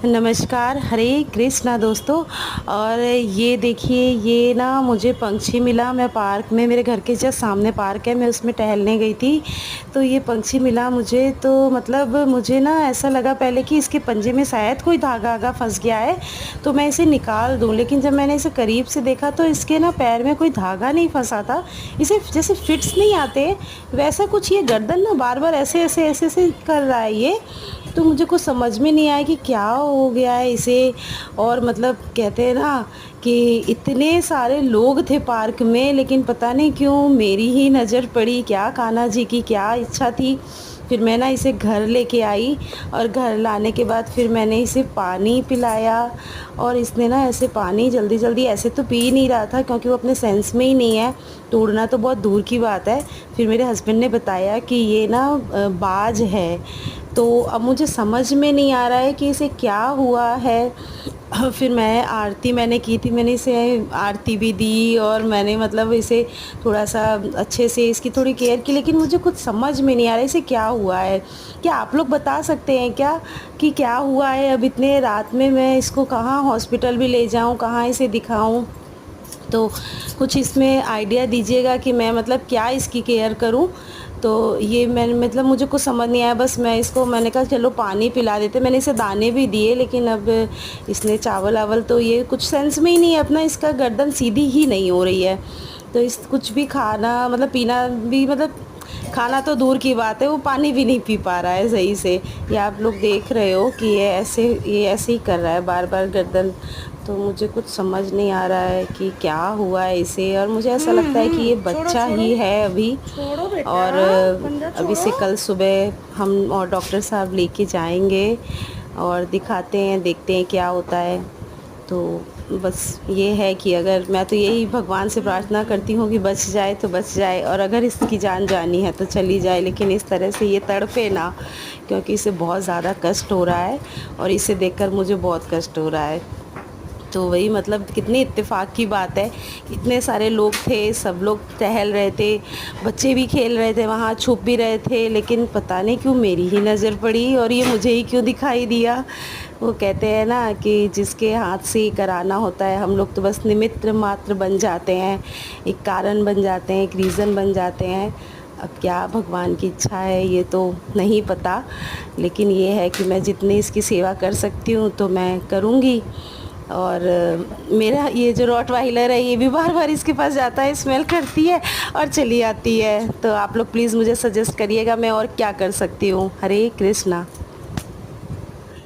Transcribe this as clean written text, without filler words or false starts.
नमस्कार, हरे कृष्णा दोस्तों। और ये देखिए, ये ना मुझे पंछी मिला। मैं पार्क में, मेरे घर के जस्ट सामने पार्क है, मैं उसमें टहलने गई थी, तो ये पंछी मिला मुझे। तो मतलब मुझे ना ऐसा लगा पहले कि इसके पंजे में शायद कोई धागा-वागा फँस गया है, तो मैं इसे निकाल दूँ। लेकिन जब मैंने इसे करीब से देखा तो इसके ना पैर में कोई धागा नहीं फँसा था। इसे जैसे फिट्स नहीं आते, वैसा कुछ ये गर्दन ना बार-बार ऐसे-ऐसे कर रहा है ये। तो मुझे कुछ समझ में नहीं आया कि क्या हो गया है इसे। और मतलब कहते हैं ना कि इतने सारे लोग थे पार्क में, लेकिन पता नहीं क्यों मेरी ही नज़र पड़ी। क्या कान्हा जी की क्या इच्छा थी। फिर मैं ना इसे घर लेके आई, और घर लाने के बाद फिर मैंने इसे पानी पिलाया। और इसने ना ऐसे पानी जल्दी जल्दी ऐसे तो पी नहीं रहा था, क्योंकि वो अपने सेंस में ही नहीं है, तो उड़ना तो बहुत दूर की बात है। फिर मेरे हस्बैंड ने बताया कि ये ना बाज है। तो अब मुझे समझ में नहीं आ रहा है कि इसे क्या हुआ है। फिर आरती मैंने की थी, मैंने इसे आरती भी दी, और मैंने मतलब इसे थोड़ा-सा अच्छे से इसकी थोड़ी केयर की, लेकिन मुझे कुछ समझ में नहीं आ रहा है इसे क्या हुआ है। क्या आप लोग बता सकते हैं क्या कि क्या हुआ है? अब इतने रात में मैं इसको कहाँ हॉस्पिटल भी ले जाऊँ, कहाँ इसे दिखाऊँ? तो कुछ इसमें आइडिया दीजिएगा कि मैं मतलब क्या इसकी केयर करूं। तो ये मैंने मतलब मुझे कुछ समझ नहीं आया। बस मैंने कहा चलो पानी पिला देते। मैंने इसे दाने भी दिए, लेकिन अब इसने चावल वावल तो ये कुछ सेंस में ही नहीं है अपना। इसका गर्दन सीधी ही नहीं हो रही है, तो इस कुछ भी खाना मतलब पीना भी मतलब खाना तो दूर की बात है, वो पानी भी नहीं पी पा रहा है सही से। ये आप लोग देख रहे हो कि ये ऐसे ही कर रहा है बार बार गर्दन। तो मुझे कुछ समझ नहीं आ रहा है कि क्या हुआ है इसे। और मुझे ऐसा लगता है कि ये छोड़ो बच्चा छोड़ो ही है अभी। छोड़ो बेटा। और पंजा अब छोड़ो। इसे कल सुबह हम और डॉक्टर साहब लेके जाएंगे, और दिखाते हैं, देखते हैं क्या होता है। तो बस ये है कि अगर मैं तो यही भगवान से प्रार्थना करती हूँ कि बच जाए तो बच जाए, और अगर इसकी जान जानी है तो चली जाए, लेकिन इस तरह से ये तड़पे ना, क्योंकि इसे बहुत ज़्यादा कष्ट हो रहा है, और इसे देखकर मुझे बहुत कष्ट हो रहा है। तो वही मतलब कितनी इत्तेफाक की बात है, इतने सारे लोग थे, सब लोग टहल रहे थे, बच्चे भी खेल रहे थे वहाँ, छुप भी रहे थे, लेकिन पता नहीं क्यों मेरी ही नज़र पड़ी और ये मुझे ही क्यों दिखाई दिया। वो कहते हैं ना कि जिसके हाथ से ही कराना होता है, हम लोग तो बस निमित्त मात्र बन जाते हैं, एक कारण बन जाते हैं, एक रीज़न बन जाते हैं। अब क्या भगवान की इच्छा है ये तो नहीं पता, लेकिन ये है कि मैं जितनी इसकी सेवा कर सकती हूँ तो मैं करूँगी। और मेरा ये जो रॉटवाइलर है ये भी बार बार इसके पास जाता है, स्मेल करती है और चली आती है। तो आप लोग प्लीज़ मुझे सजेस्ट करिएगा मैं और क्या कर सकती हूँ। हरे कृष्णा।